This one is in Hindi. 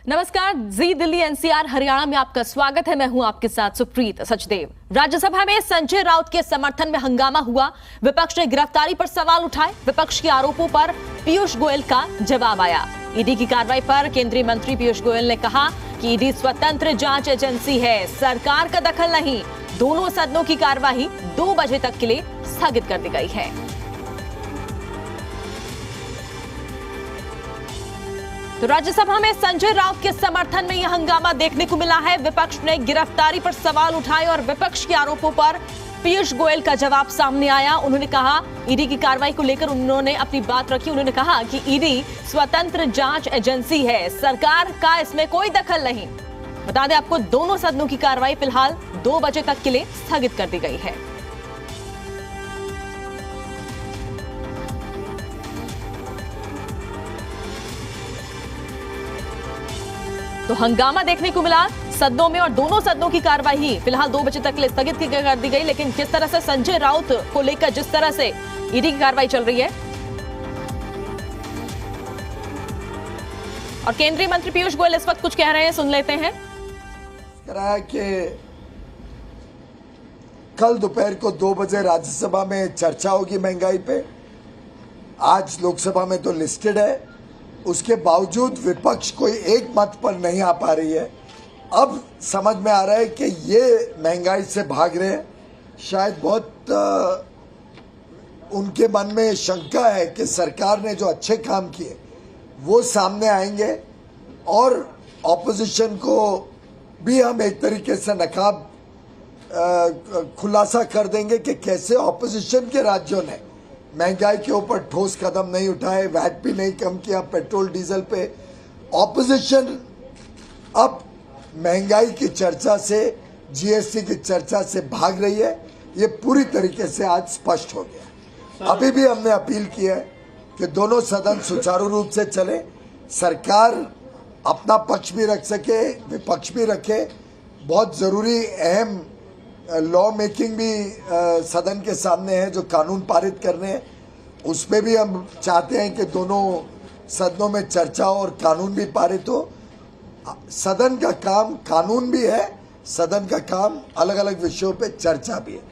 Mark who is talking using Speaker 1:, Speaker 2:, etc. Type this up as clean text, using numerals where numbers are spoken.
Speaker 1: नमस्कार, जी दिल्ली एनसीआर हरियाणा में आपका स्वागत है। मैं हूं आपके साथ सुप्रीत सचदेव। राज्यसभा में संजय राउत के समर्थन में हंगामा हुआ। विपक्ष ने गिरफ्तारी पर सवाल उठाए। विपक्ष के आरोपों पर पीयूष गोयल का जवाब आया। ईडी की कार्रवाई पर केंद्रीय मंत्री पीयूष गोयल ने कहा कि ईडी स्वतंत्र जांच एजेंसी है, सरकार का दखल नहीं। दोनों सदनों की कार्यवाही 2 बजे तक के लिए स्थगित कर दी गई है। तो राज्यसभा में संजय राउत के समर्थन में यह हंगामा देखने को मिला है। विपक्ष ने गिरफ्तारी पर सवाल उठाए और विपक्ष के आरोपों पर पीयूष गोयल का जवाब सामने आया। उन्होंने कहा, ईडी की कार्रवाई को लेकर उन्होंने अपनी बात रखी। उन्होंने कहा कि ईडी स्वतंत्र जांच एजेंसी है, सरकार का इसमें कोई दखल नहीं। बता दें आपको, दोनों सदनों की कार्रवाई फिलहाल 2 बजे तक के लिए स्थगित कर दी गई है। तो हंगामा देखने को मिला सदनों में और दोनों सदनों की कार्यवाही फिलहाल 2 बजे तक के लिए स्थगित कर दी गई। लेकिन किस तरह से संजय राउत को लेकर जिस तरह से ईडी की कार्रवाई चल रही है और केंद्रीय मंत्री पीयूष गोयल इस वक्त कुछ कह रहे हैं, सुन लेते हैं।
Speaker 2: कि कल दोपहर को 2 बजे राज्यसभा में चर्चा होगी महंगाई पे। आज लोकसभा में तो लिस्टेड है, उसके बावजूद विपक्ष कोई एक मत पर नहीं आ पा रही है। अब समझ में आ रहा है कि ये महंगाई से भाग रहे हैं। शायद बहुत उनके मन में शंका है कि सरकार ने जो अच्छे काम किए वो सामने आएंगे और ऑपोजिशन को भी हम एक तरीके से नकाब खुलासा कर देंगे कि कैसे ऑपोजिशन के राज्यों ने महंगाई के ऊपर ठोस कदम नहीं उठाए, वैट भी नहीं कम किया पेट्रोल डीजल पे। ऑपोजिशन अब महंगाई की चर्चा से, जीएसटी की चर्चा से भाग रही है। ये पूरी तरीके से आज स्पष्ट हो गया। अभी भी हमने अपील की है कि दोनों सदन सुचारू रूप से चले, सरकार अपना पक्ष भी रख सके, विपक्ष भी रखे। बहुत ज़रूरी अहम लॉ मेकिंग भी सदन के सामने है, जो कानून पारित करने हैं। उसमें भी हम चाहते हैं कि दोनों सदनों में चर्चा और कानून भी पारित हो। सदन का काम कानून भी है, सदन का काम अलग अलग विषयों पे चर्चा भी है।